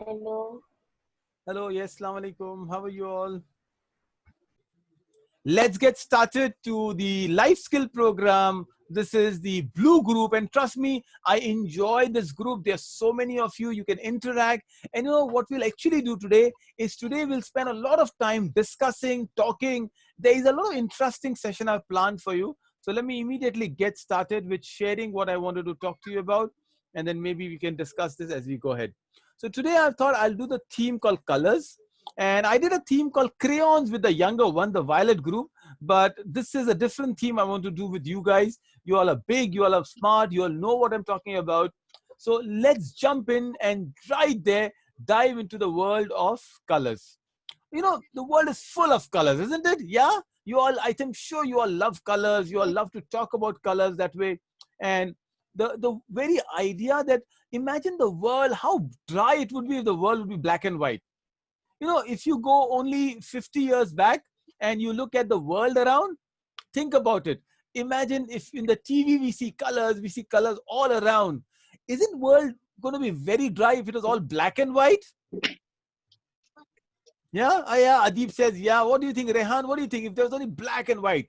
Hello. Hello, yes, Assalamu alaikum. How are you all? Let's get started to the life skill program. This is the blue group, and trust me, I enjoy this group. There's so many of you, you can interact. And you know what we'll actually do today is today we'll spend a lot of time discussing, talking. There is a lot of interesting session I've planned for you. So let me immediately get started with sharing what I wanted to talk to you about, and then maybe we can discuss this as we go ahead. So today I thought I'll do the theme called colors. And I did a theme called crayons with the younger one, the violet group. But this is a different theme I want to do with you guys. You all are big, you all are smart, you all know what I'm talking about. So let's jump in and right there dive into the world of colors. You know, the world is full of colors, isn't it? Yeah? You all, I think, sure you all love colors. You all love to talk about colors that way. And the very idea that imagine the world, how dry it would be if the world would be black and white. You know, if you go only 50 years back and you look at the world around, think about it. Imagine if in the TV we see colors all around. Isn't world going to be very dry if it was all black and white? Yeah, yeah. Adib says, yeah. What do you think, Rehan? What do you think if there was only black and white?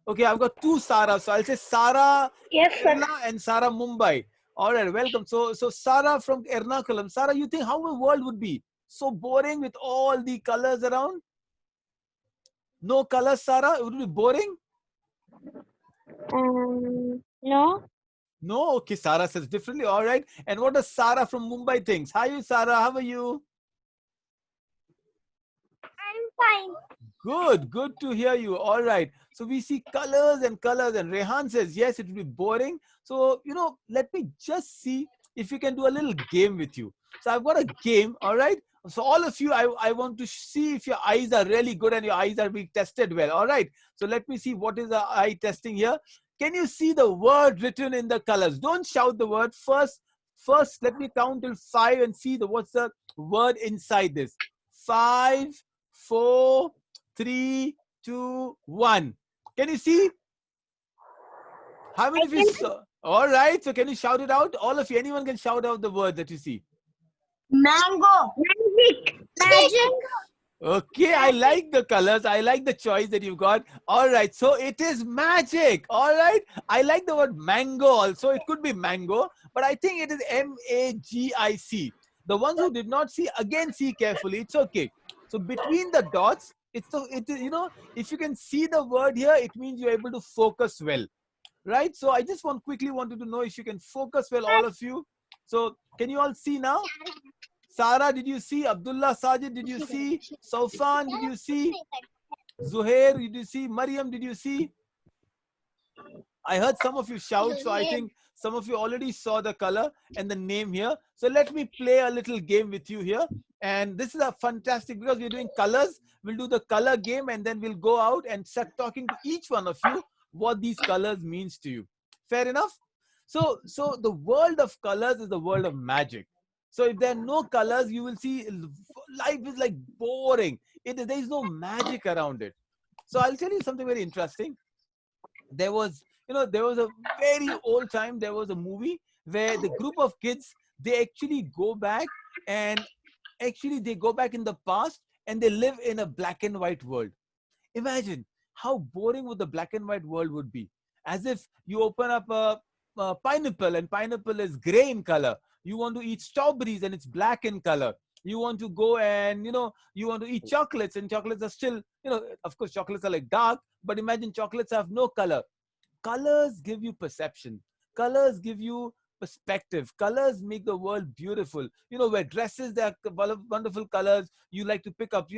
Okay, I've got two Sarah, so I'll say Sarah Yes, sir. Kerala and Sarah Mumbai. All right, welcome. So Sarah from Ernakulam. Sarah, you think how the world would be? So boring with all the colors around? No colors, Sarah? It would be boring? No. No? Okay, Sarah says differently. All right. And what does Sarah from Mumbai thinks? Hi, Sarah. How are you? I'm fine. Good to hear you. All right. So we see colors and colors, and Rehan says, yes, it will be boring. So, you know, let me just see if we can do a little game with you. So I've got a game, all right? So all of you, I want to see if your eyes are really good and your eyes are being tested well, all right? So let me see what is the eye testing here. Can you see the word written in the colors? Don't shout the word. First, let me count till 5 and see what's the word inside this. 5, 4, 3, 2, 1. Can you see? How many of you saw? All right. So can you shout it out? All of you, anyone can shout out the word that you see. Mango. Magic. Okay, I like the colors. I like the choice that you've got. All right, so it is magic. All right, I like the word mango also. It could be mango, but I think it is MAGIC. The ones who did not see, again, see carefully. It's okay. So between the dots, it is, you know, if you can see the word here, it means you're able to focus well, right? So I just quickly wanted to know if you can focus well, all of you. So can you all see now? Sarah, did you see? Abdullah Sajid, did you see? Saufan, did you see? Zuhair, did you see? Mariam, did you see? I heard some of you shout, so I think some of you already saw the color and the name here. So let me play a little game with you here. And this is a fantastic, because we're doing colors. We'll do the color game and then we'll go out and start talking to each one of you what these colors means to you. Fair enough? So the world of colors is the world of magic. So if there are no colors, you will see life is like boring. There is no magic around it. So I'll tell you something very interesting. There was a very old time, there was a movie where the group of kids, they actually go back, and actually they go back in the past and they live in a black and white world. Imagine how boring would the black and white world would be. As if you open up a pineapple and pineapple is gray in color. You want to eat strawberries and it's black in color. You want to go and, you want to eat chocolates and chocolates are still, of course, chocolates are like dark, but imagine chocolates have no color. Colors give you perception. Colors give you perspective. Colors make the world beautiful. Where dresses, there are wonderful colors. You like to pick up,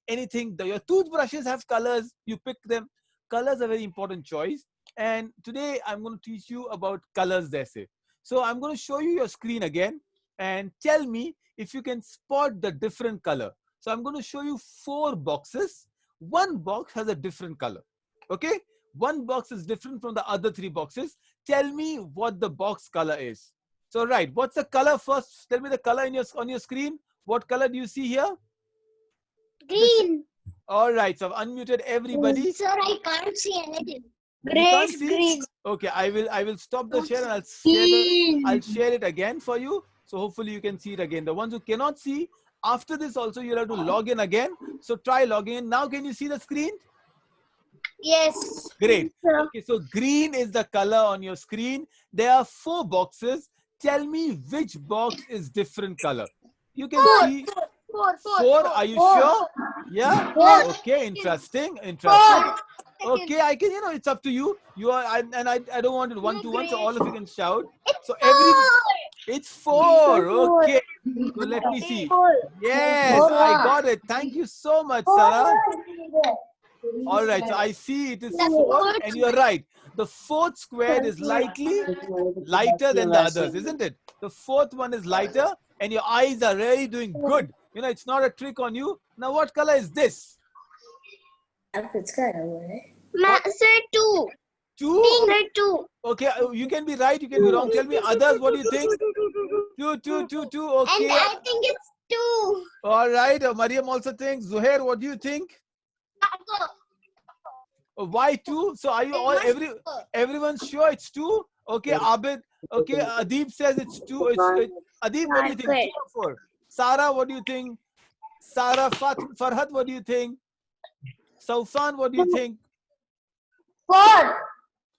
anything. Your toothbrushes have colors. You pick them. Colors are very important choice. And today I'm going to teach you about colors, they say. So I'm going to show you your screen again and tell me if you can spot the different color. So I'm going to show you 4 boxes. One box has a different color. Okay? One box is different from the other 3 boxes. Tell me what the box color is. So, right, what's the color first? Tell me the color on your screen. What color do you see here? Green. All right, so I've unmuted everybody. Sir, I can't see anything. Green. Okay, I will stop the share and I'll share it again for you. So hopefully you can see it again. The ones who cannot see, after this also you'll have to log in again. So try logging in. Now can you see the screen? Yes. Great. Okay, so green is the color on your screen. There are 4 boxes. Tell me which box is different color. You can see four. Are you sure? Yeah. Yes. Okay. Interesting. Interesting. Okay. I can. It's up to you. You are. I don't want it 1-1. So all of you can shout. So It's 4. Okay. So let me see. Yes, I got it. Thank you so much, Sarah. All right, so I see it is 4, and you're right. The fourth square is slightly lighter than the others, isn't it? The fourth one is lighter, and your eyes are really doing good. It's not a trick on you. Now, what color is this? Sir, 2. 2? Sir, 2. Okay, you can be right, you can be wrong. Tell me, others, what do you think? 2, 2, 2, 2. Okay. And I think it's 2. All right. Mariam also thinks. Zuhair, what do you think? Why 2? So are you all everyone's sure it's 2? Okay, Abid. Okay, Adib says it's 2. Adib, what do you think? 2 or 4? Sarah, what do you think? Sarah, Farhat, what do you think? Saufan, what do you think? 4.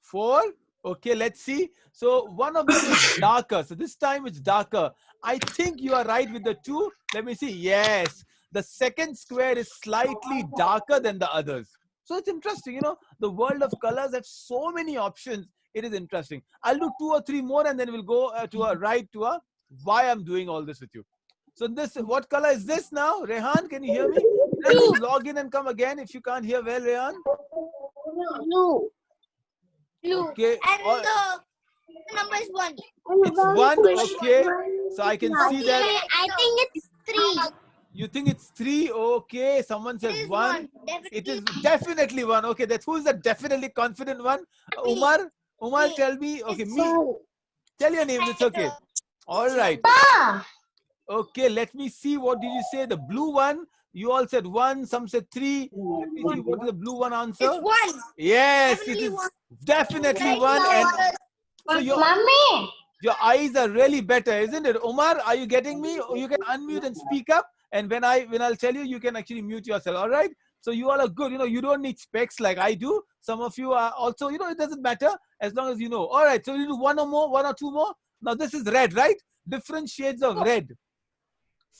4? Okay, let's see. So one of them is darker. So this time it's darker. I think you are right with the 2. Let me see. Yes. The second square is slightly darker than the others. So it's interesting, the world of colors have so many options. It is interesting. I'll do 2 or 3 more and then we'll go to why I'm doing all this with you. So what color is this now? Rehan, can you hear me? Please log in and come again if you can't hear well, Rehan. Blue. Okay. And the number is 1. It's 1. Okay. So I can see that. I think it's 3. You think it's 3? Okay. Someone says 1. It is definitely 1. Okay. Who's the definitely confident one? Umar? Umar, tell me. Okay. Me. Tell your name. It's okay. All right. Okay. Let me see. What did you say? The blue one. You all said 1. Some said 3. Let me see. What is the blue one answer? It's 1. Yes. It is definitely 1. And so your eyes are really better, isn't it? Umar, are you getting me? You can unmute and speak up. And when I'll tell you, you can actually mute yourself. All right. So you all are good. You don't need specs like I do. Some of you are also, it doesn't matter as long as you know. All right. So you do 1 or 2 more. Now this is red, right? Different shades of red.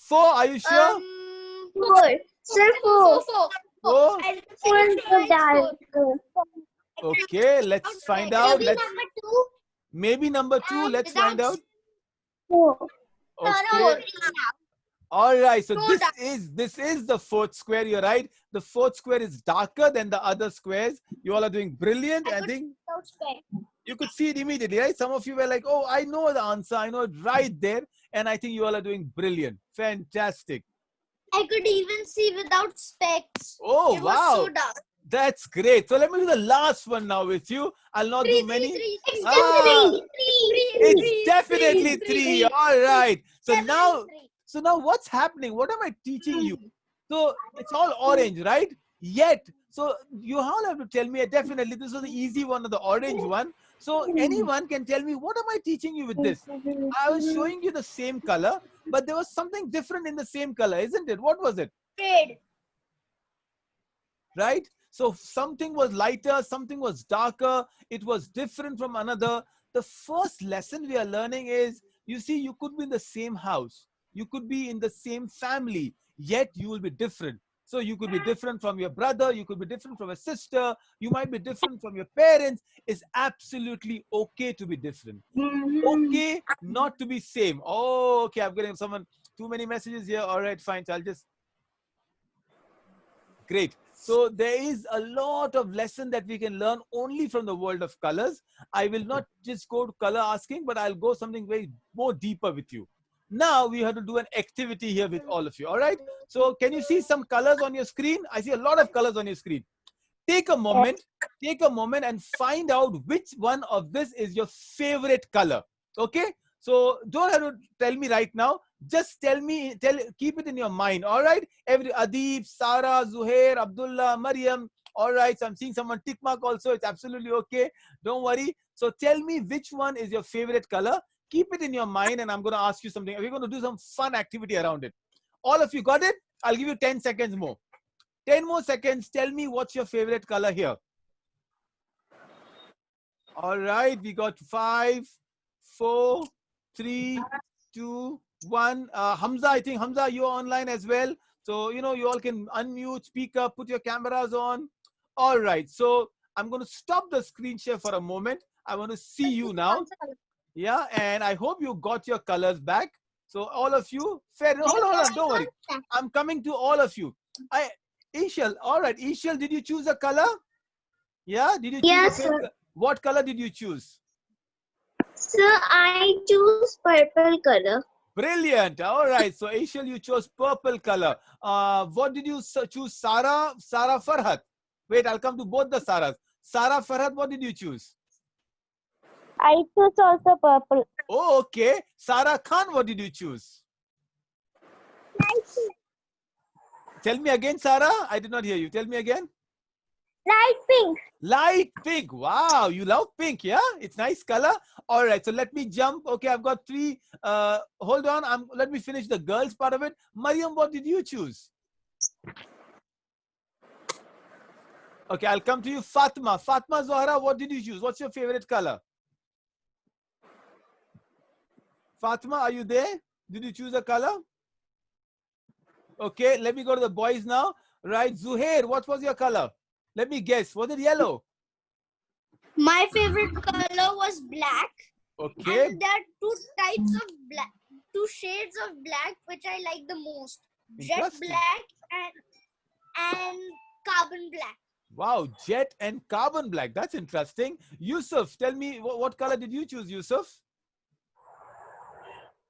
4. Are you sure? 4. Sir, 4. 4. 4 is so dark. Okay. Let's find out. Maybe number 2. Let's find out. 4. Okay. All right. So this is the fourth square. You're right. The fourth square is darker than the other squares. You all are doing brilliant. I think you could see it immediately, right? Some of you were like, "Oh, I know the answer. I know it right there." And I think you all are doing brilliant. Fantastic. I could even see without specs. Oh, It wow. was so dark. That's great. So let me do the last one now with you. I'll not do many. It's It's definitely 3. All right. So now what's happening? What am I teaching you? So it's all orange, right? Yet, so you all have to tell me, definitely this was the easy one or the orange one. So anyone can tell me, what am I teaching you with this? I was showing you the same color, but there was something different in the same color, isn't it? What was it? Red. Right? So something was lighter, something was darker. It was different from another. The first lesson we are learning is, you see, you could be in the same house. You could be in the same family, yet you will be different. So you could be different from your brother. You could be different from a sister. You might be different from your parents. It's absolutely okay to be different. Okay, not to be same. Oh, okay. I'm getting too many messages here. All right, fine. So I'll just. Great. So there is a lot of lesson that we can learn only from the world of colors. I will not just go to color asking, but I'll go something very more deeper with you. Now we have to do an activity here with all of you. All right. So can you see some colors on your screen? I see a lot of colors on your screen. Take a moment and find out which one of this is your favorite color. Okay. So don't have to tell me right now. Just keep it in your mind. All right. Adib, Sarah, Zuhair, Abdullah, Mariam. All right. So I'm seeing someone tick mark also. It's absolutely okay. Don't worry. So tell me which one is your favorite color. keep it in your mind, and I'm going to ask you something. We're going to do some fun activity around it. All of you got it? I'll give you 10 seconds more. 10 more seconds. Tell me what's your favorite color here. All right, we got 5, 4, 3, 2, 1. Hamza, I think Hamza, you're online as well. So, you all can unmute, speak up, put your cameras on. All right, so I'm going to stop the screen share for a moment. I want to see you now. Yeah, and I hope you got your colors back. So all of you, hold on, don't worry. I'm coming to all of you. Ishal, all right, Ishal, did you choose a color? Yeah, did you choose Yes, a favorite color? What color did you choose? Sir, I choose purple color. Brilliant. All right. So, Ishal, you chose purple color. What did you choose? Sarah Farhat. Wait, I'll come to both the Sarahs. Sarah Farhat, what did you choose? I choose also purple. Oh, okay. Sarah Khan, what did you choose? Tell me again, Sarah. I did not hear you. Tell me again. Light pink. Light pink. Wow, you love pink, yeah? It's nice color. All right, so let me jump. Okay, I've got 3. Hold on. Let me finish the girls part of it. Mariam, what did you choose? Okay, I'll come to you. Fatma. Fatma Zohra, what did you choose? What's your favorite color? Fatma, are you there? Did you choose a color? Okay, let me go to the boys now. Right, Zuhair, what was your color? Let me guess. Was it yellow? My favorite color was black. Okay. And there are 2 types of black, 2 shades of black which I like the most. Jet black and carbon black. Wow, jet and carbon black. That's interesting. Yusuf, tell me what color did you choose, Yusuf?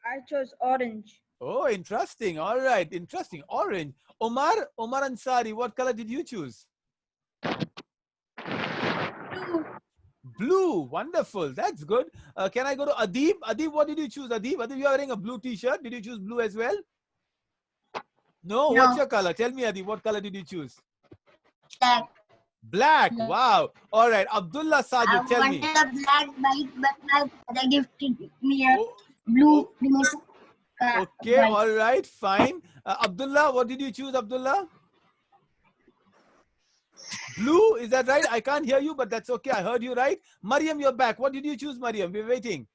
I chose orange. Oh, interesting. All right, interesting. Orange. Omar Ansari, what color did you choose? Blue. Wonderful. That's good. Can I go to Adib? Adib, what did you choose? Adib, you're wearing a blue t-shirt. Did you choose blue as well? No. What's your color? Tell me, Adib, what color did you choose? Black. Black. Wow. All right. Abdullah Sajid, tell me. I wanted a black bike, but my father gifted me a blue. Okay. All right. Fine. Abdullah, what did you choose, Abdullah? Blue, is that right? I can't hear you, but that's okay. I heard you right. Mariam, you're back. What did you choose, Mariam? We're waiting.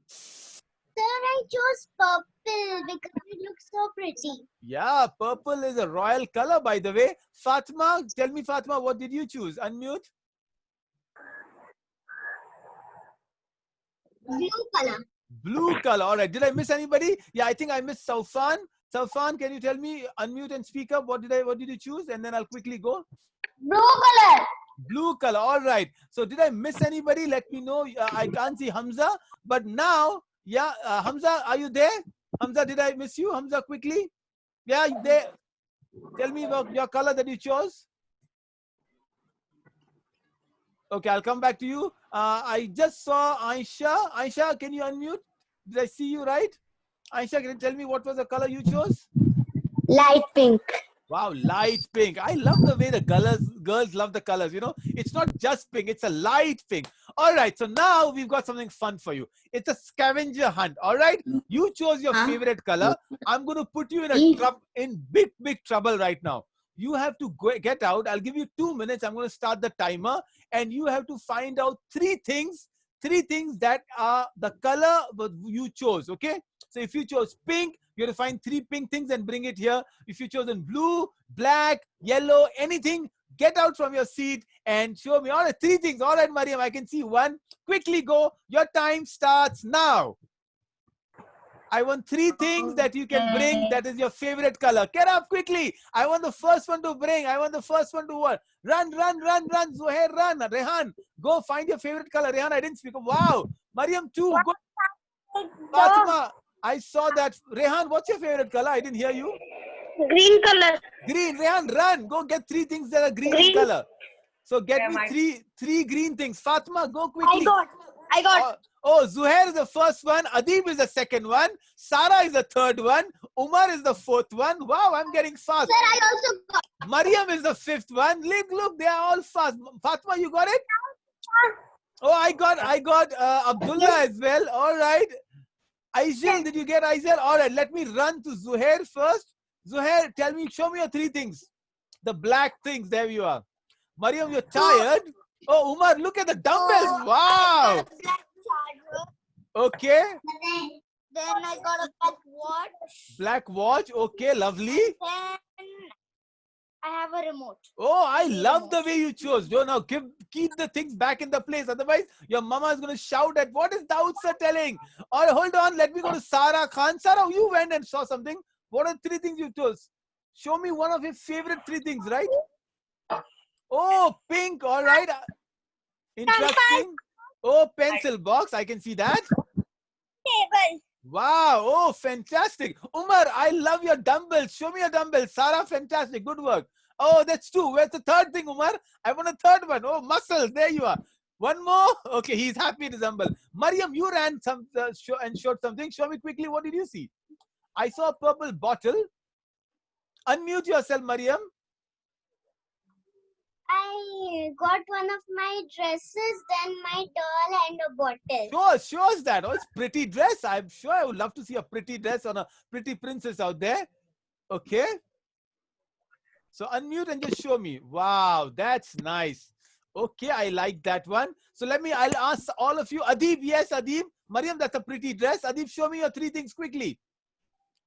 Sir, I chose purple because it looks so pretty. Yeah, purple is a royal color, by the way. Fatma, tell me, Fatma, what did you choose? Unmute. Blue color. Blue color. All right. Did I miss anybody? Yeah, I think I missed Saufan. Saufan, can you tell me, unmute and speak up? What did you choose? And then I'll quickly go. Blue color. Blue color. All right. So did I miss anybody? Let me know. I can't see Hamza. But now, yeah, Hamza, are you there? Hamza, did I miss you? Hamza, quickly. Yeah, there. Tell me about your color that you chose. Okay, I'll come back to you. I just saw Aisha. Aisha, can you unmute? Did I see you right? Aisha, can you tell me what was the color you chose? Light pink. Wow, light pink. I love the way the girls love the colors, It's not just pink, it's a light pink. All right, so now we've got something fun for you. It's a scavenger hunt, all right? You chose your favorite color. I'm going to put you in big trouble right now. You have to get out. I'll give you 2 minutes. I'm going to start the timer. And you have to find out 3 things that are the color you chose, okay? So if you chose pink, you have to find 3 pink things and bring it here. If you chosen blue, black, yellow, anything, get out from your seat and show me. All right, 3 things. All right, Mariam, I can see 1. Quickly go. Your time starts now. I want 3 things that you can bring that is your favorite color. Get up quickly. I want the first one to bring. I want the first one to what? Run. Zuhair, run. Rehan, go find your favorite color. Rehan, I didn't speak. Wow. Mariam, too. Go. Fatima, I saw that. Rehan, what's your favorite color? I didn't hear you. Green color. Green. Rehan, run. Go get 3 things that are green in color. So get me three green things. Fatima, go quickly. I got. Oh, Zuhair is the first one. Adib is the second one. Sarah is the third one. Umar is the 4th one. Wow, I'm getting fast. Sir, I also got. Mariam is the 5th one. Look, they are all fast. Fatima, you got it? Oh, I got Abdullah as well. All right. Aizil, did you get Aizil? All right, let me run to Zuhair first. Zuhair, show me your three things. The black things, there you are. Mariam, you're tired. Oh, Umar, look at the dumbbells. Oh, Wow. I got a black charger. Okay. Then I got a black watch. Black watch. Okay, lovely. Then I have a remote. Oh, I love the way you chose. Don't now keep the things back in the place. Otherwise, your mama is going to shout at what is Daud sir telling? Or hold on, let me go to Sarah Khan. Sarah, you went and saw something. What are three things you chose? Show me one of your favorite three things, right? Oh, pink. All right. Interesting. Oh, pencil box. I can see that. Table. Wow. Oh, fantastic. Umar, I love your dumbbells. Show me your dumbbells. Sarah, fantastic. Good work. Oh, that's two. Where's the third thing, Umar? I want a third one. Oh, muscles. There you are. One more. Okay, he's happy with his dumbbell. Mariam, you ran and showed something. Show me quickly. What did you see? I saw a purple bottle. Unmute yourself, Mariam. I got one of my dresses, then my doll and a bottle. Show us that. Oh, it's pretty dress. I'm sure I would love to see a pretty dress on a pretty princess out there. Okay. So unmute and just show me. Wow, that's nice. Okay, I like that one. So I'll ask all of you. Adib, yes, Adib. Mariam, that's a pretty dress. Adib, show me your three things quickly.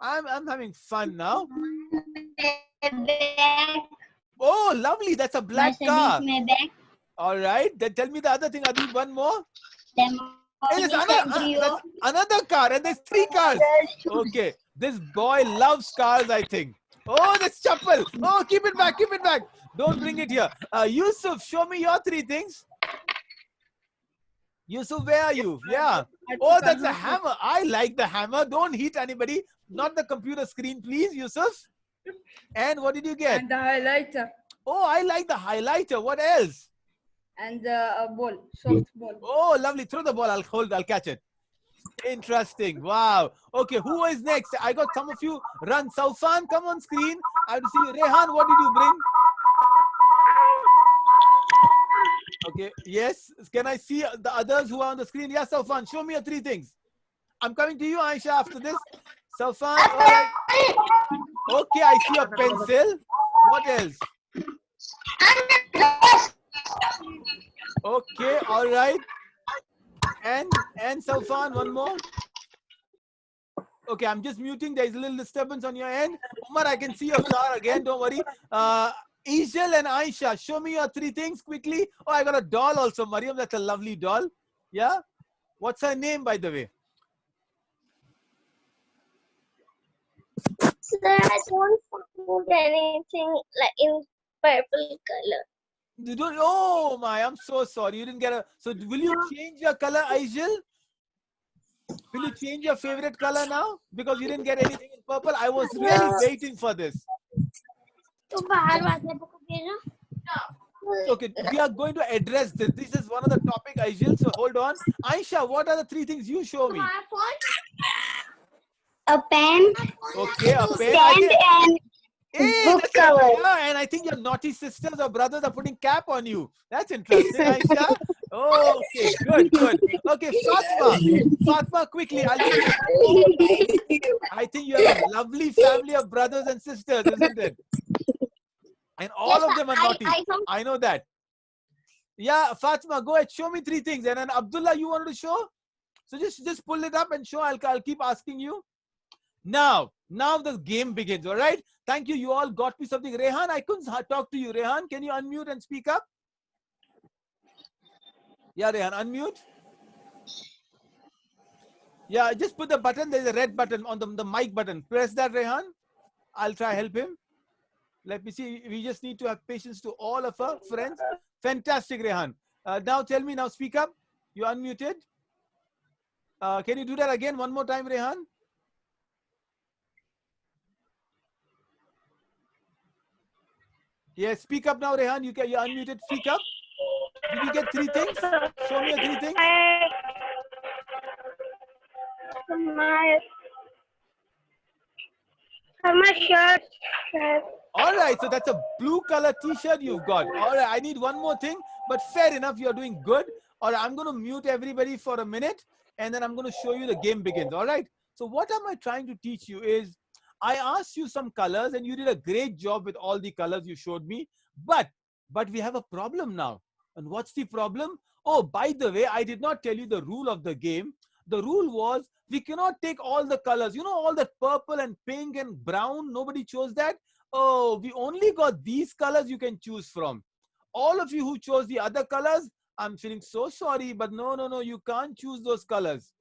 I'm having fun now. Oh, lovely. That's a black car. All right. Then tell me the other thing, Adib. One more. Hey, there's that's another car, and there's three cars. Okay. This boy loves cars, I think. Oh, this chappal. Oh, keep it back. Keep it back. Don't bring it here. Yusuf, show me your three things. Yusuf, where are you? Yeah. Oh, that's a hammer. I like the hammer. Don't hit anybody. Not the computer screen, please, Yusuf. And what did you get? And the highlighter. Oh, I like the highlighter. What else? And a ball, soft ball. Oh, lovely. Throw the ball. I'll catch it. Interesting. Wow. Okay, who is next? I got some of you. Run. Saufan, come on screen. I have to see you. Rehan, what did you bring? Okay, yes. Can I see the others who are on the screen? Yes, Saufan, show me your three things. I'm coming to you, Aisha, after this. Saufan, all right. Okay, I see a pencil. What else? Okay, all right. And Saufan, one more. Okay, I'm just muting. There's a little disturbance on your end. Umar, I can see your car again. Don't worry. Ijal and Aisha, show me your three things quickly. Oh, I got a doll also. Mariam, that's a lovely doll. Yeah? What's her name, by the way? Sir, I don't find anything like in purple color. You don't. Oh my! I'm so sorry. You didn't get a. So will you change your color, Aijil? Will you change your favorite color now because you didn't get anything in purple? I was really waiting for this. Okay, we are going to address this. This is one of the topic, Aijil. So hold on, Aisha. What are the three things you show me? A pen, Okay, a pen. stand, and Hey, book that's cover. yeah, and I think your naughty sisters or brothers are putting cap on you. That's interesting, Aisha. Oh, okay, good. Okay, Fatma, quickly. I think you have a lovely family of brothers and sisters, isn't it? And all of them are naughty. I know that. Yeah, Fatma, go ahead. Show me three things. And then Abdullah, you wanted to show? So just pull it up and show. I'll keep asking you. Now the game begins, all right? Thank you. You all got me something. Rehan, I couldn't talk to you. Rehan, can you unmute and speak up? Yeah, Rehan, unmute. Yeah, just put the button. There's a red button on the mic button. Press that, Rehan. I'll try help him. Let me see. We just need to have patience to all of our friends. Fantastic, Rehan. Now tell me, now speak up. You unmuted. Can you do that again one more time, Rehan? Yes, speak up now, Rehan. You're unmuted. Speak up. Did you get three things? Show me your three things. My shirt. All right, so that's a blue color t-shirt you've got. All right, I need one more thing, but fair enough, you're doing good. Or I'm going to mute everybody for a minute, and then I'm going to show you the game begins. All right. So what am I trying to teach you is, I asked you some colors, and you did a great job with all the colors you showed me. But we have a problem now. And what's the problem? Oh, by the way, I did not tell you the rule of the game. The rule was we cannot take all the colors. You know, all that purple and pink and brown. Nobody chose that. Oh, we only got these colors you can choose from. All of you who chose the other colors, I'm feeling so sorry, but no, you can't choose those colors.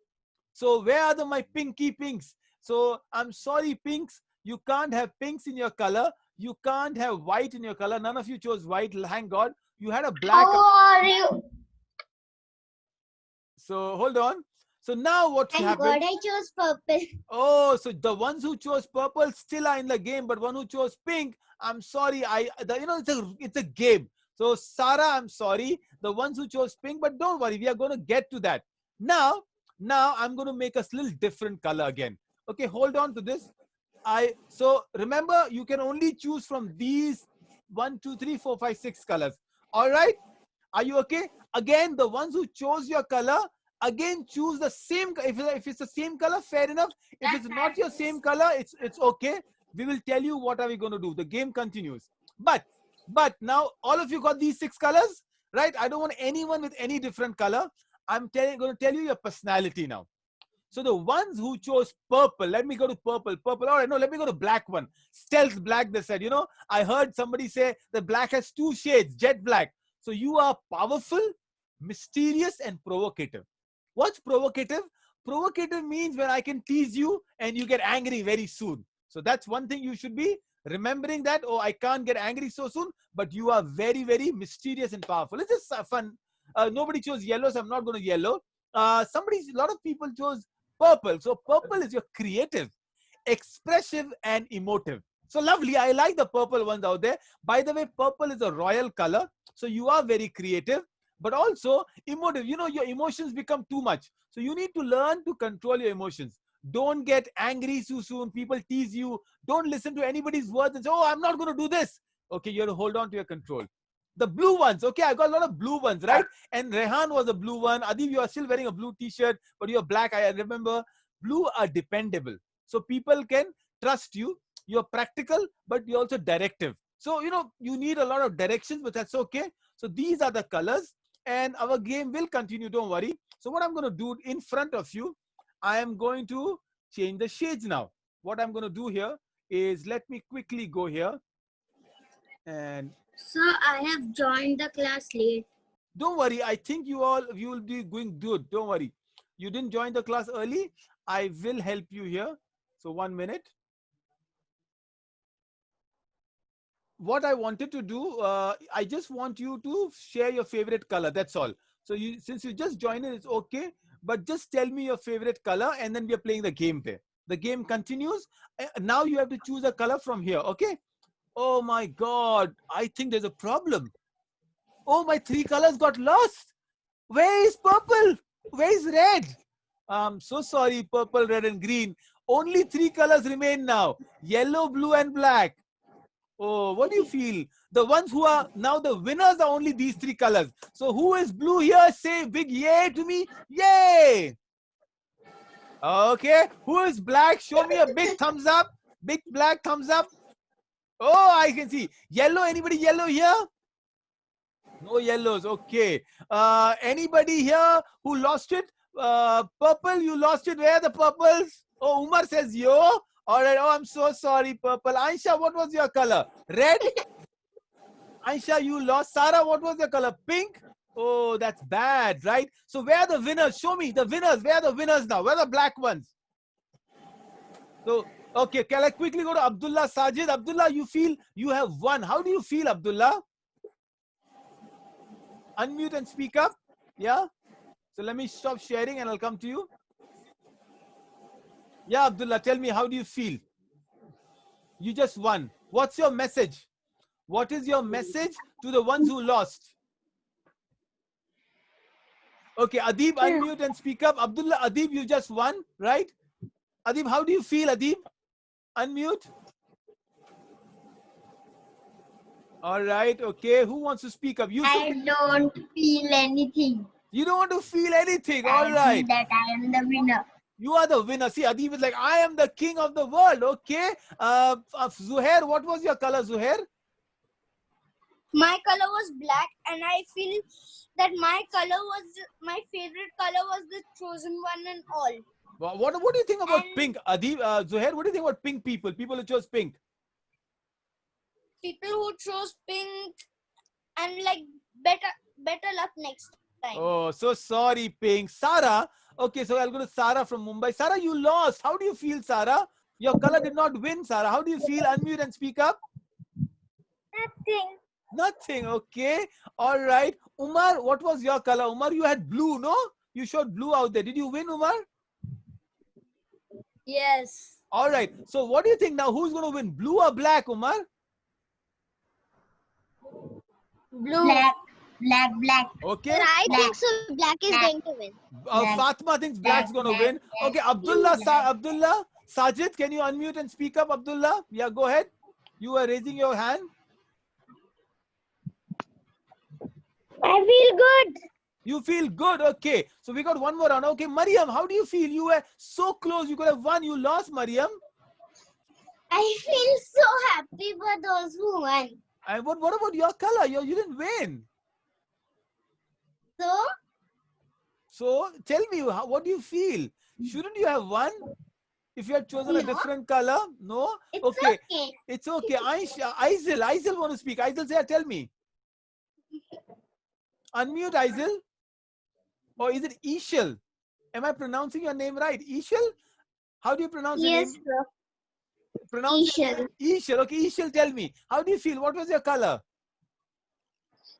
So where are my pinky pinks? So I'm sorry, pinks, you can't have pinks in your color. You can't have white in your color. None of you chose white, thank God. You had a black. How are you? So hold on. So now what's Thank happened? God I chose purple. Oh, so the ones who chose purple still are in the game, but one who chose pink, I'm sorry. It's a game. So Sarah, I'm sorry. The ones who chose pink, but don't worry, we are going to get to that. Now I'm going to make a little different color again. Okay, hold on to this. So remember, you can only choose from these 1, 2, 3, 4, 5, 6 colors. All right? Are you okay? Again, the ones who chose your color, again choose the same. If it's the same color, fair enough. If it's not your same color, it's okay. We will tell you what are we going to do. The game continues. But now all of you got these 6 colors, right? I don't want anyone with any different color. I'm going to tell you your personality now. So the ones who chose purple, let me go to purple. All right, no, let me go to black one. Stealth black, they said. You know, I heard somebody say the black has 2 shades, jet black. So you are powerful, mysterious, and provocative. What's provocative? Provocative means when I can tease you and you get angry very soon. So that's one thing you should be remembering, that, oh, I can't get angry so soon, but you are very, very mysterious and powerful. It's just fun. Nobody chose yellow, so I'm not going to yellow. A lot of people chose purple. So purple is your creative, expressive, and emotive. So lovely. I like the purple ones out there. By the way, purple is a royal color. So you are very creative, but also emotive. You know, your emotions become too much. So you need to learn to control your emotions. Don't get angry too soon. People tease you. Don't listen to anybody's words and say, oh, I'm not going to do this. Okay, you have to hold on to your control. The blue ones. Okay, I got a lot of blue ones, right? And Rehan was a blue one. Adib, you are still wearing a blue t-shirt, but you're black. I remember. Blue are dependable. So people can trust you. You're practical, but you're also directive. So, you know, you need a lot of directions, but that's okay. So these are the colors, and our game will continue. Don't worry. So what I'm going to do in front of you, I am going to change the shades now. What I'm going to do here is, let me quickly go here. And Sir, I have joined the class late. don't worry. I think you will be going good. Don't worry. You didn't join the class early. I will help you here. So 1 minute. What I wanted to do, I just want you to share your favorite color. That's all. So since you just joined it, it's okay. But just tell me your favorite color, and then we are playing the game there. The game continues. Now you have to choose a color from here. Okay. Oh my God. I think there's a problem. Oh, my 3 colors got lost. Where is purple? Where is red? I'm so sorry, purple, red, and green. Only 3 colors remain now. Yellow, blue, and black. Oh, what do you feel? The ones who are now the winners are only these 3 colors. So who is blue here? Say big yay to me. Yay! Okay. Who is black? Show me a big thumbs up. Big black thumbs up. Oh, I can see. Yellow. Anybody yellow here? No yellows. Okay. Anybody here who lost it? Purple, you lost it. Where are the purples? Oh, Umar says yo. All right. Oh, I'm so sorry, purple. Aisha, what was your color? Red? Aisha, you lost. Sarah, what was your color? Pink? Oh, that's bad, right? So where are the winners? Show me the winners. Where are the winners now? Where are the black ones? So, okay, can I quickly go to Abdullah Sajid? Abdullah, you feel you have won. How do you feel, Abdullah? Unmute and speak up. Yeah? So let me stop sharing and I'll come to you. Yeah, Abdullah, tell me, how do you feel? You just won. What's your message? What is your message to the ones who lost? Okay, Adib, unmute and speak up. Abdullah, Adib, you just won, right? Adib, how do you feel, Adib? Unmute. All right, okay. Who wants to speak up? Yusuf. I don't feel anything. You don't want to feel anything. All I right. feel that I am the winner. You are the winner. See, Adib is like, I am the king of the world. Okay. Zuhair, what was your color, Zuhair? My color was black, and I feel that my favorite color was the chosen one and all. What do you think about And- pink? Adib, Zuhair, what do you think about pink people? People who chose pink. People who chose pink and like better luck next time. Oh, so sorry, pink. Sarah. Okay, so I'll go to Sarah from Mumbai. Sarah, you lost. How do you feel, Sarah? Your color did not win, Sarah. How do you feel? Unmute and speak up. Nothing. Nothing. Okay. All right. Umar, what was your color? Umar, you had blue, no? You showed blue out there. Did you win, Umar? Yes. All right. So what do you think now? Who's going to win? Blue or black, Umar? Blue. Black. Black. Black. Okay. I Black. think so. Black is Black. going to win. Black. Fatima thinks black's going to Black. win. Black. Okay. Abdullah, Black. Abdullah, Sajid, can you unmute and speak up, Abdullah? Yeah, go ahead. You are raising your hand. I feel good. You feel good. Okay. So we got one more round. Okay. Mariam, how do you feel? You were so close. You could have won. You lost, Mariam. I feel so happy for those who won. And what about your color? You didn't win. So, So tell me, what do you feel? Shouldn't you have won if you had chosen a No. different color? No? it's Okay. okay. It's okay. Aizil want to speak. Aizil, say, tell me. Unmute, Aizil. Or is it Ishal? Am I pronouncing your name right? Ishal? How do you pronounce your Yes, name? sir. Pronounce your Ishal. name? Ishal. Okay, Ishal, tell me. How do you feel? What was your color?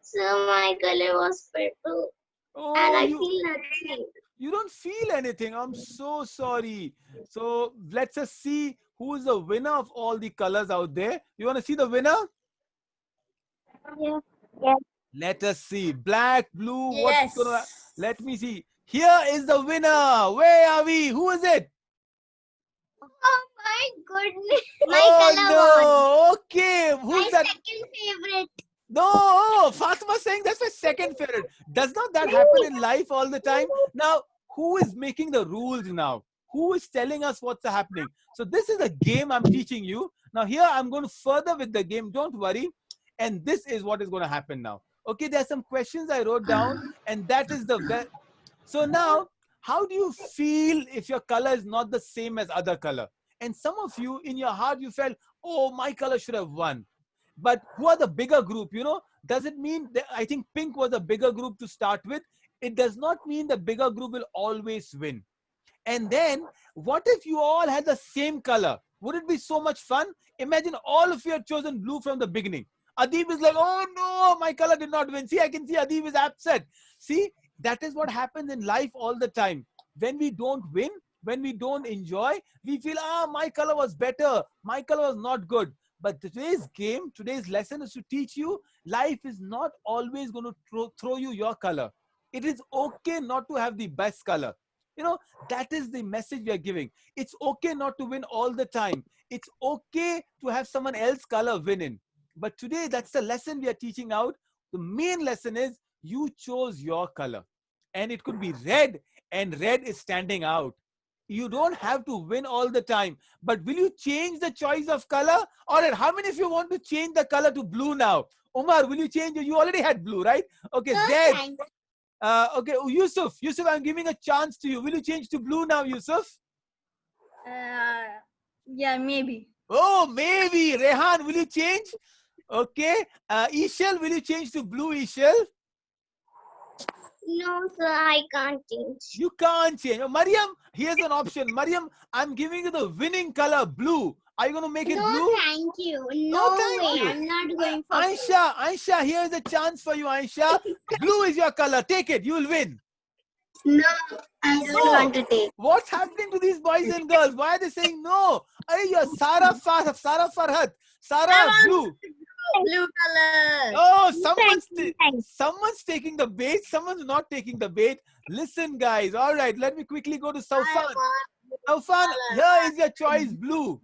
So my color was purple, Oh, and I you, feel nothing. you don't feel anything. I'm so sorry. So let's just see who is the winner of all the colors out there. You want to see the winner? Yeah. Let us see. Black, blue, Yes. what's gonna... Let me see. Here is the winner. Where are we? Who is it? Oh my goodness. My Oh color no. Okay. won. Who's My that? second favorite. No, Fatima saying that's my second favorite. Does not that happen in life all the time? Now, who is making the rules now? Who is telling us what's happening? So this is a game I'm teaching you. Now here I'm going to further with the game. Don't worry. And this is what is going to happen now. Okay, there are some questions I wrote down, and that is the... So now, how do you feel if your color is not the same as other color? And some of you, in your heart, you felt, oh, my color should have won. But who are the bigger group? You know, does it mean that I think pink was a bigger group to start with? It does not mean the bigger group will always win. And then, what if you all had the same color? Would it be so much fun? Imagine all of you had chosen blue from the beginning. Adib is like, oh no, my color did not win. See, I can see Adib is upset. See, that is what happens in life all the time. When we don't win, when we don't enjoy, we feel, my color was better. My color was not good. But today's game, today's lesson is to teach you life is not always going to throw you your color. It is okay not to have the best color. You know, that is the message we are giving. It's okay not to win all the time. It's okay to have someone else's color winning. But today, that's the lesson we are teaching out. The main lesson is you chose your color. And it could be red, and red is standing out. You don't have to win all the time. But will you change the choice of color? All right, how many of you want to change the color to blue now? Umar, will you change it? You already had blue, right? Okay, No, Zaid. thanks. Okay, Yusuf, I'm giving a chance to you. Will you change to blue now, Yusuf? Yeah, maybe. Oh, maybe. Rehan, will you change? Okay. Ishal, will you change to blue, Ishal? No, sir, I can't change. You can't change. Oh, Mariam, here's an option. Mariam, I'm giving you the winning color, blue. Are you going to make it No, blue? thank you. No thank way. you. I'm not going for Aisha, here's a chance for you, Aisha. Blue is your color. Take it. You'll win. No, I don't No. want to take. What's happening to these boys and girls? Why are they saying no? Hey, you're Sarah Farhat. Sarah, blue. Blue color. Oh, Thanks. someone's taking the bait. Someone's not taking the bait. Listen, guys. All right, let me quickly go to Saufan. Saufan, here is your choice, blue.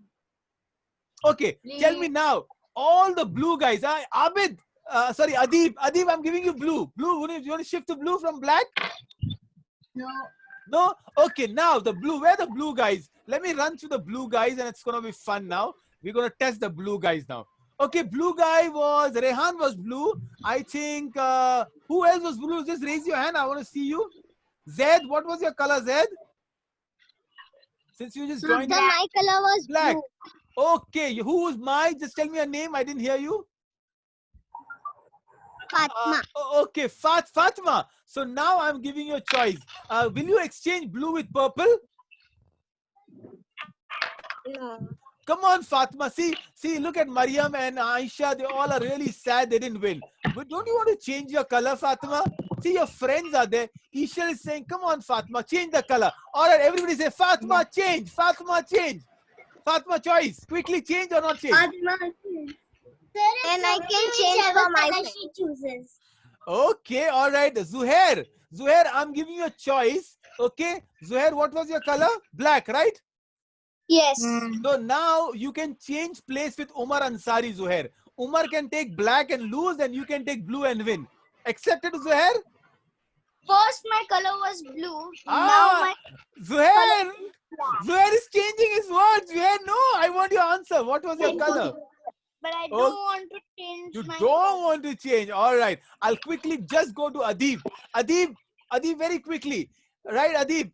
Okay, tell me now. All the blue guys. Abid, Sorry, Adib. Adib, I'm giving you blue. Blue, you want to shift to blue from black? No. No? Okay, now the blue. Where are the blue guys? Let me run through the blue guys and it's going to be fun now. We're going to test the blue guys now. Okay, blue guy was, Rehan was blue. I think, who else was blue? Just raise your hand. I want to see you. Zed, what was your color, Zed? Since you just joined. My color was Black. blue. Okay, who was my? Just tell me a name. I didn't hear you. Fatma. Okay, Fatma. So now I'm giving you a choice. Will you exchange blue with purple? No. Come on, Fatma. See, look at Mariam and Aisha. They all are really sad they didn't win. But don't you want to change your color, Fatma? See, your friends are there. Ishal is saying, come on, Fatma, change the color. All right, everybody say, Fatma, change. Fatma, change. Fatma, choice. Quickly change or not change? Fatima. And I can change for my color she chooses. Okay, all right. Zuhair, I'm giving you a choice. Okay, Zuhair, what was your color? Black, right? Yes. So now you can change place with Umar Ansari, Zuhair. Umar can take black and lose, and you can take blue and win. Accepted, Zuhair? First, my color was blue. Now Ah, my Zuhair! Zuhair is changing his words. Zuhair, no, I want your answer. What was your color? but I Oh, don't want to change You my don't want to change. All right. I'll quickly just go to Adib. Adib, very quickly. Right, Adib?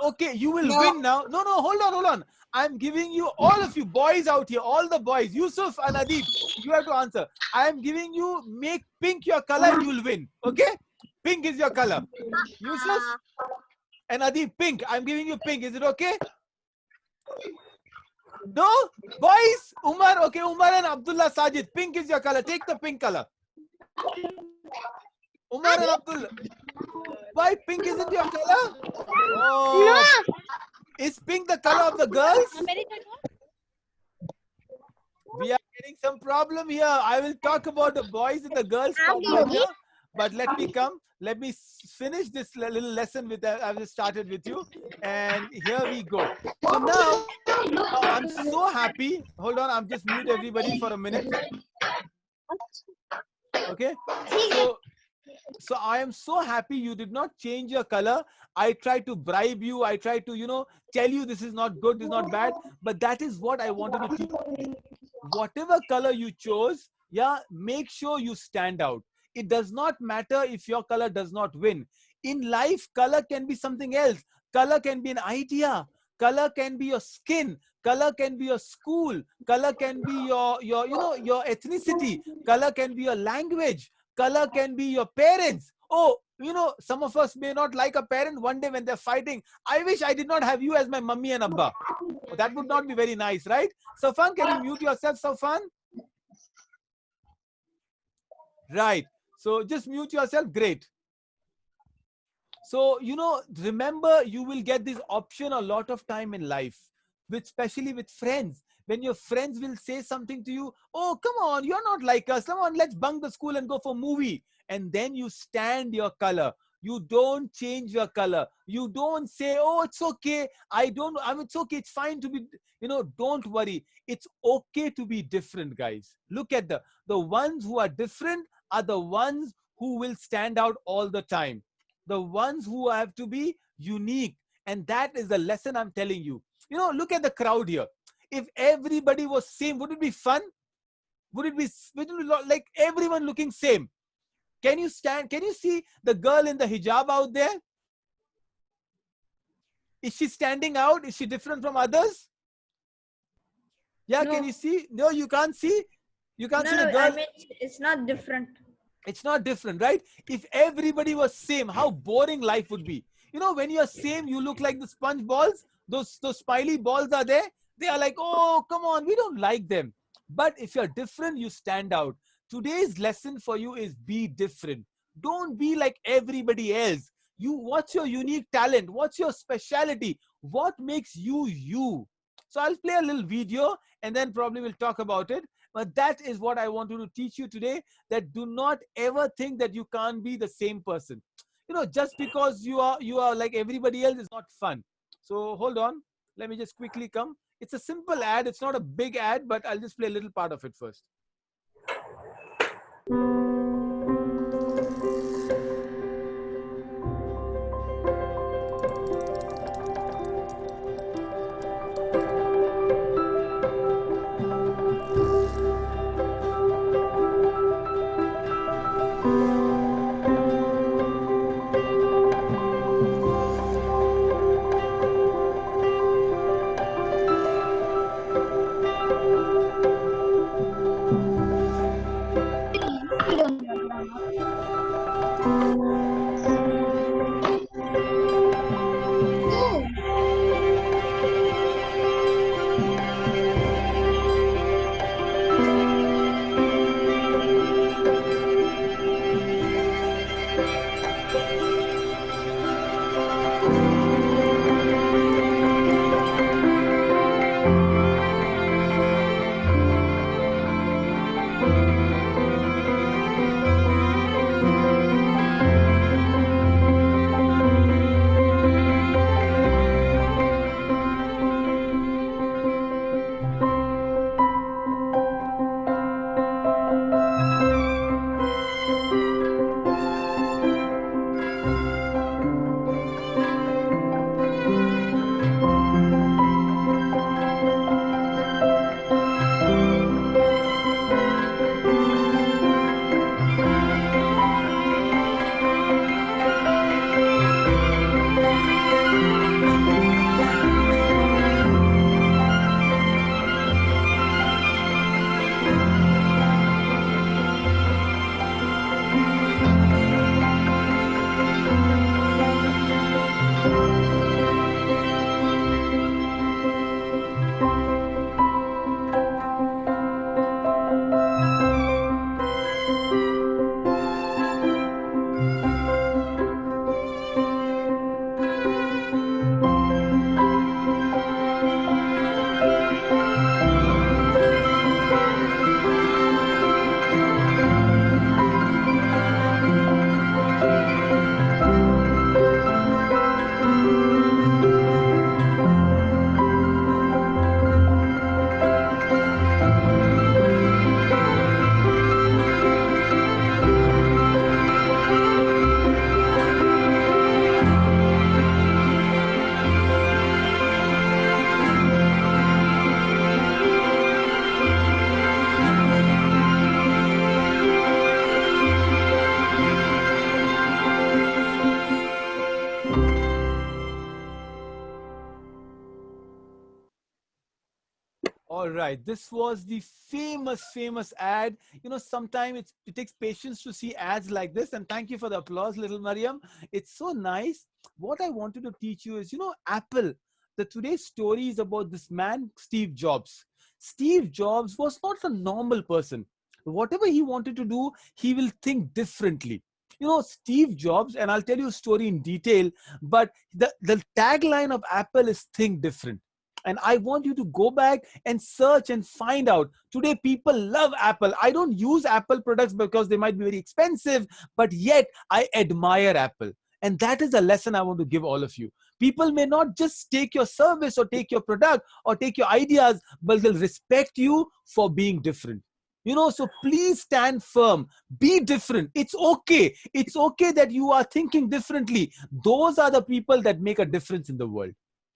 Okay, you will win now. No, hold on. I'm giving you, all of you boys out here, all the boys, Yusuf and Adib, you have to answer. I am giving you, make pink your color and you will win. Okay? Pink is your color. Yusuf and Adib, pink. I'm giving you pink. Is it okay? No? Boys, Umar, okay, Umar and Abdullah Sajid, pink is your color. Take the pink color. Umar and Abdullah. Why pink isn't your color? Oh, is pink the color of the girls? We are getting some problem here. I will talk about the boys and the girls part later. But let me finish this little lesson with I just started with you. And here we go. So now, I'm so happy. Hold on, I'm just mute everybody for a minute. Okay. So I am so happy you did not change your color. I tried to bribe you. I tried to, tell you this is not good, this is not bad. But that is what I wanted to teach you. Whatever color you chose, yeah, make sure you stand out. It does not matter if your color does not win. In life, color can be something else. Color can be an idea. Color can be your skin. Color can be your school. Color can be your ethnicity. Color can be your language. Color can be your parents. Oh, some of us may not like a parent one day when they're fighting. I wish I did not have you as my mummy and abba. That would not be very nice, right? Safan, can you mute yourself, Safan? Right. So just mute yourself. Great. So, remember, you will get this option a lot of time in life, especially with friends. When your friends will say something to you, oh, come on, you're not like us. Come on, let's bunk the school and go for a movie. And then you stand your color. You don't change your color. You don't say, oh, it's okay. It's okay. It's fine to be, don't worry. It's okay to be different, guys. Look at the ones who are different are the ones who will stand out all the time. The ones who have to be unique. And that is the lesson I'm telling you. Look at the crowd here. If everybody was same, would it be fun? Would it be like everyone looking same? Can you see the girl in the hijab out there? Is she standing out? Is she different from others? Yeah, no. Can you see? No, you can't see. You can't see the girl. I mean, it's not different. It's not different, right? If everybody was same, how boring life would be. When you're same, you look like the sponge balls. Those smiley balls are there. They are like, oh, come on, we don't like them. But if you're different, you stand out. Today's lesson for you is be different. Don't be like everybody else. What's your unique talent? What's your specialty? What makes you you? So I'll play a little video and then probably we'll talk about it. But that is what I wanted to teach you today, that do not ever think that you can't be the same person. Just because you are like everybody else is not fun. So hold on. Let me just quickly come. It's a simple ad. It's not a big ad, but I'll just play a little part of it first. All right, this was the famous ad. You know, sometimes it takes patience to see ads like this. And thank you for the applause, little Mariam. It's so nice. What I wanted to teach you is, you know, Apple. The today's story is about this man, Steve Jobs. Steve Jobs was not a normal person. Whatever he wanted to do, he will think differently. You know, Steve Jobs, and I'll tell you a story in detail, but the tagline of Apple is think different. And I want you to go back and search and find out. Today, people love Apple. I don't use Apple products because they might be very expensive, but yet I admire Apple. And that is the lesson I want to give all of you. People may not just take your service or take your product or take your ideas, but they'll respect you for being different. You know, so please stand firm. Be different. It's okay. It's okay that you are thinking differently. Those are the people that make a difference in the world.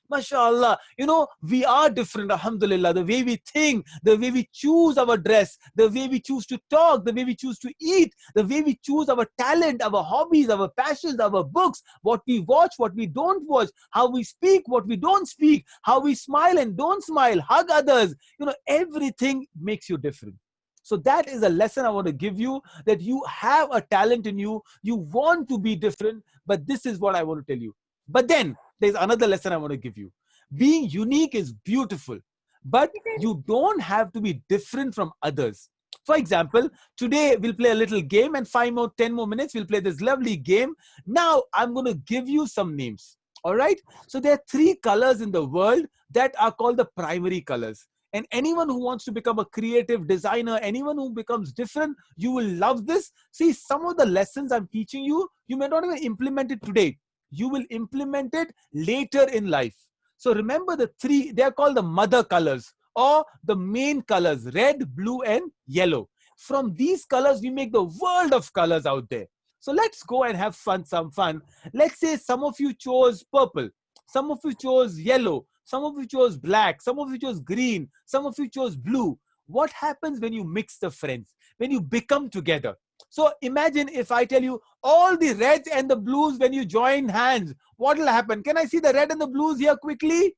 MashaAllah, you know, we are different, alhamdulillah. The way we think, the way we choose our dress, the way we choose to talk, the way we choose to eat, the way we choose our talent, our hobbies, our passions, our books, what we watch, what we don't watch, how we speak, what we don't speak, how we smile and don't smile, hug others. You know, everything makes you different. So that is a lesson I want to give you, that you have a talent in you. You want to be different, but this is what I want to tell you. But then there's another lesson I want to give you. Being unique is beautiful, but you don't have to be different from others. For example, today we'll play a little game, and 10 more minutes, we'll play this lovely game. Now I'm going to give you some names. All right. So there are 3 colors in the world that are called the primary colors. And anyone who wants to become a creative designer, anyone who becomes different, you will love this. See, some of the lessons I'm teaching you, you may not even implement it today. You will implement it later in life. So remember the 3, they are called the mother colors or the main colors, red, blue, and yellow. From these colors, we make the world of colors out there. So let's go and have some fun. Let's say some of you chose purple, some of you chose yellow, some of you chose black, some of you chose green, some of you chose blue. What happens when you mix the friends, when you become together? So imagine if I tell you all the reds and the blues, when you join hands, what will happen? Can I see the red and the blues here quickly?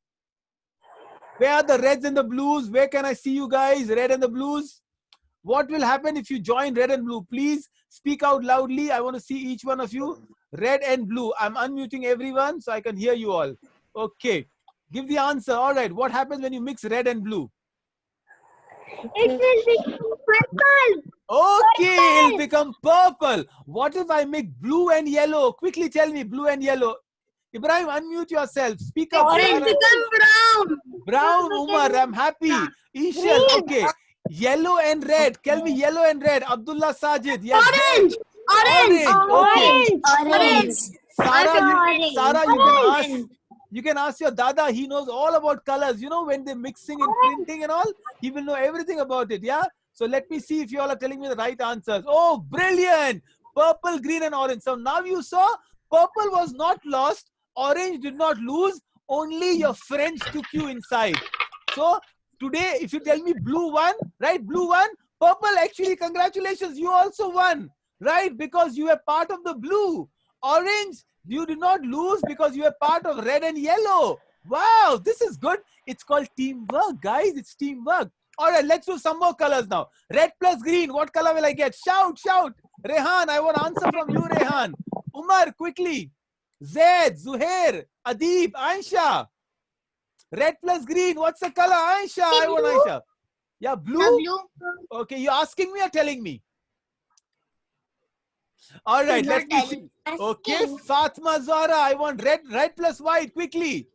Where are the reds and the blues? Where can I see you guys, red and the blues? What will happen if you join red and blue? Please speak out loudly. I want to see each one of you. Red and blue. I'm unmuting everyone so I can hear you all. Okay. Give the answer. All right. What happens when you mix red and blue? It will be purple. Okay, it'll become purple. What if I make blue and yellow? Quickly tell me, blue and yellow. Ibrahim, unmute yourself. Speak up. Orange become brown. Brown, Umar, I'm happy. Ishal, okay. Yellow and red. Tell me yellow and red. Abdullah Sajid. Yes. Orange. Orange. Okay. Orange. Sarah, you can ask your dada. He knows all about colors. You know, when they're mixing and printing and all, he will know everything about it. Yeah. So let me see if you all are telling me the right answers. Oh, brilliant. Purple, green and orange. So now you saw purple was not lost. Orange did not lose. Only your friends took you inside. So today, if you tell me blue won, right? Blue won. Purple, actually, congratulations. You also won, right? Because you were part of the blue. Orange, you did not lose because you were part of red and yellow. Wow, this is good. It's called teamwork, guys. It's teamwork. All right, let's do some more colors now. Red plus green. What color will I get? Shout, shout. Rehan, I want answer from you, Rehan. Umar, quickly. Zaid, Zuhair, Adib, Aisha. Red plus green. What's the color? Aisha. I want Aisha. Yeah, blue. Okay, you asking me or telling me? All right, let me see. Okay, Fatma Zara. I want red plus white. Quickly.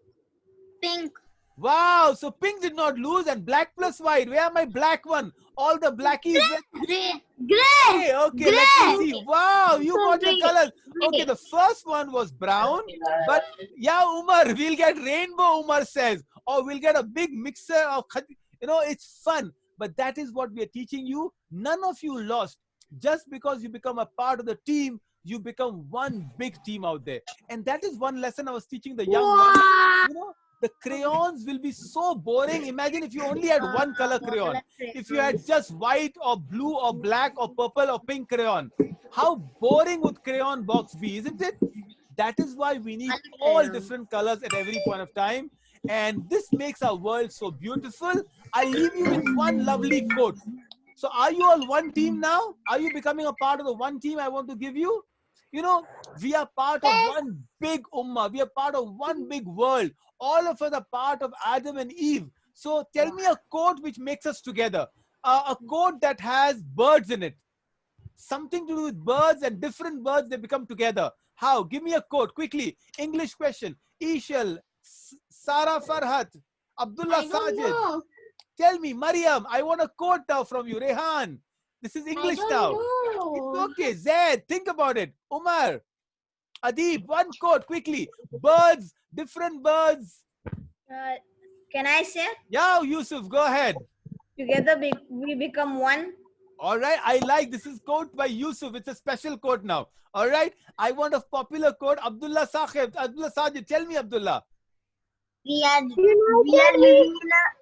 Pink. Wow, so pink did not lose and black plus white. Where are my black one? All the blackies. Gray. Okay, let me see. Wow, you got your colors. Okay, the first one was brown. But yeah, Umar, we'll get rainbow, Umar says. Or we'll get a big mixer of, you know, it's fun. But that is what we are teaching you. None of you lost. Just because you become a part of the team, you become one big team out there. And that is one lesson I was teaching the young ones. You know, the crayons will be so boring. Imagine if you only had one color crayon. If you had just white or blue or black or purple or pink crayon, how boring would crayon box be, isn't it? That is why we need all different colors at every point of time. And this makes our world so beautiful. I leave you with one lovely quote. So are you all one team now? Are you becoming a part of the one team I want to give you? You know, we are part of one big ummah. We are part of one big world. All of us are part of Adam and Eve. So tell me a quote which makes us together. A quote that has birds in it. Something to do with birds and different birds, they become together. How? Give me a quote quickly. English question. Ishal, Sarah Farhat, Abdullah Sajid. Tell me, Mariam, I want a quote now from you. Rehan, this is English now. It's okay. Zaid, think about it. Umar, Adib, one quote quickly. Birds, different birds. Can I say? Yeah, Yusuf, go ahead. Together we become one. All right, I like this is quote by Yusuf. It's a special quote now. All right, I want a popular quote. Abdullah Sahib, Abdullah Sajid, tell me, Abdullah. We are living in a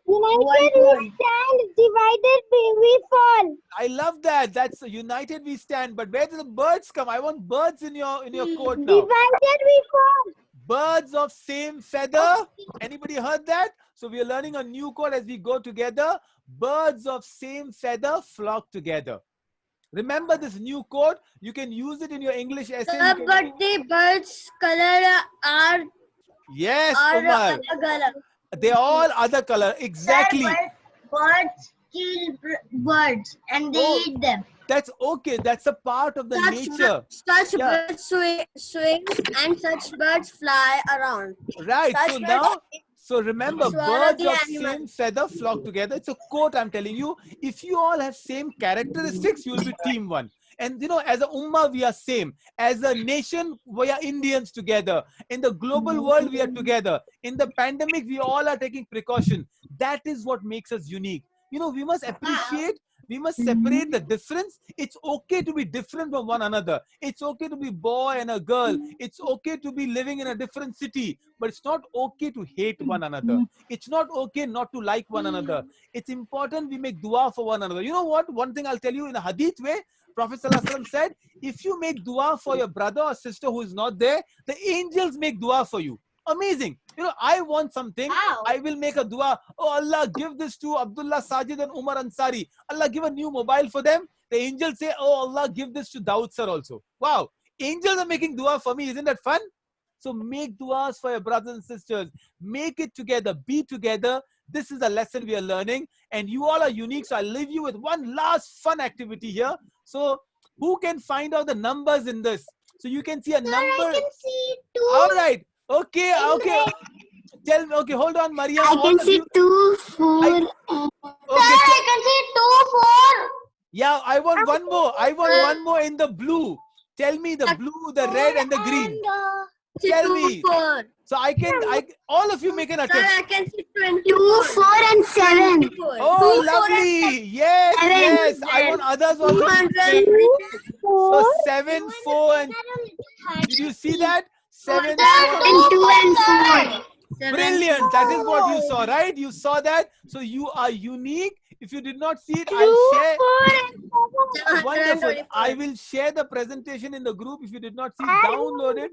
united we stand, divided we fall. I love that. That's united we stand. But where do the birds come? I want birds in your quote now. Divided we fall. Birds of same feather. Anybody heard that? So we are learning a new quote as we go together. Birds of same feather flock together. Remember this new quote. You can use it in your English essay. But the birds' color are yes, Umar. They all other color. Exactly. Birds kill birds and they eat them. That's okay. That's a part of the nature. Such birds swing and such birds fly around. Right. Such so now, so remember, birds of animal. same feather flock together. It's a quote I'm telling you. If you all have same characteristics, you will be team one. And you know, as a ummah, we are same. As a nation, we are Indians together. In the global world, we are together. In the pandemic, we all are taking precaution. That is what makes us unique. You know, we must appreciate We must separate the difference. It's okay to be different from one another. It's okay to be boy and a girl. It's okay to be living in a different city. But it's not okay to hate one another. It's not okay not to like one another. It's important we make dua for one another. You know what? One thing I'll tell you in a hadith way, Prophet ﷺ said, if you make dua for your brother or sister who is not there, the angels make dua for you. Amazing. You know, I want something. Wow. I will make a dua. Oh Allah, give this to Abdullah Sajid and Umar Ansari. Allah, give a new mobile for them. The angels say, oh Allah, give this to Daud sir also. Wow. Angels are making dua for me. Isn't that fun? So make duas for your brothers and sisters. Make it together. Be together. This is a lesson we are learning. And you all are unique. So I'll leave you with one last fun activity here. So who can find out the numbers in this? So you can see a number. I can see 2. All right. Okay. Okay. Tell me. Okay. Hold on, Mariam. I All can of see you- 2, 4. Okay. I can see 2, 4. Yeah. I want one more. I want one more in the blue. Tell me the blue, the red, and the green. Tell me. 4. So all of you make an Sir, attempt. I can see 24. 2, 4 and 7. Oh, lovely. Yes, yes. I want others also. 200. So 7, 4, and did you see that? 7, 4. And 2 and 4. Brilliant. That is what you saw, right? You saw that. So you are unique. If you did not see it, I'll share. Wonderful. I will share the presentation in the group. If you did not see it, download it.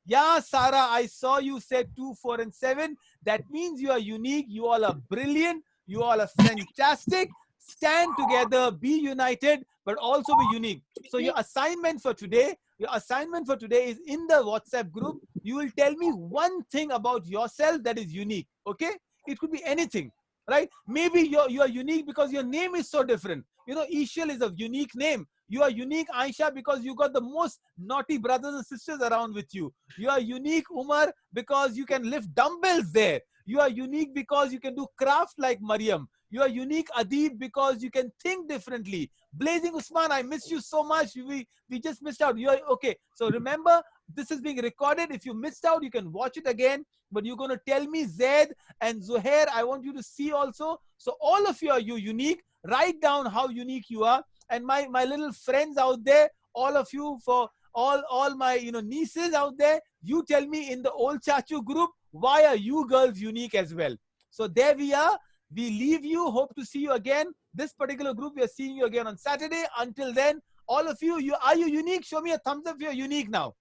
Yeah, Sarah, I saw you said 2, 4, and 7. That means you are unique. You all are brilliant. You all are fantastic. Stand together, be united, but also be unique. So your assignment for today is in the WhatsApp group. You will tell me one thing about yourself that is unique. Okay? It could be anything, right? Maybe you are unique because your name is so different. You know, Ishal is a unique name. You are unique, Aisha, because you got the most naughty brothers and sisters around with you. You are unique, Umar, because you can lift dumbbells there. You are unique because you can do craft like Mariam. You are unique, Adib, because you can think differently. Blazing Usman, I miss you so much. We just missed out. You are okay. So remember, this is being recorded. If you missed out, you can watch it again. But you're going to tell me Zaid and Zuhair. I want you to see also. So all of you are unique. Write down how unique you are. And my little friends out there, all of you, for all my nieces out there, you tell me in the old Chachu group, why are you girls unique as well? So there we are. We leave you. Hope to see you again. This particular group, we are seeing you again on Saturday. Until then, all of you, are you unique? Show me a thumbs up if you're unique now.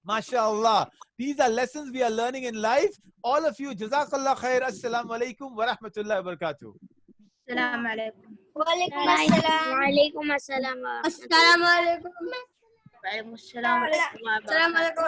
MashaAllah. These are lessons we are learning in life. All of you, Jazakallah khair. Assalamu alaikum wa rahmatullahi wa barakatuh. Assalamu alaikum. Walaikum assalam. Assalamu alaikum. Wa alaikum assalam. Assalamu alaikum.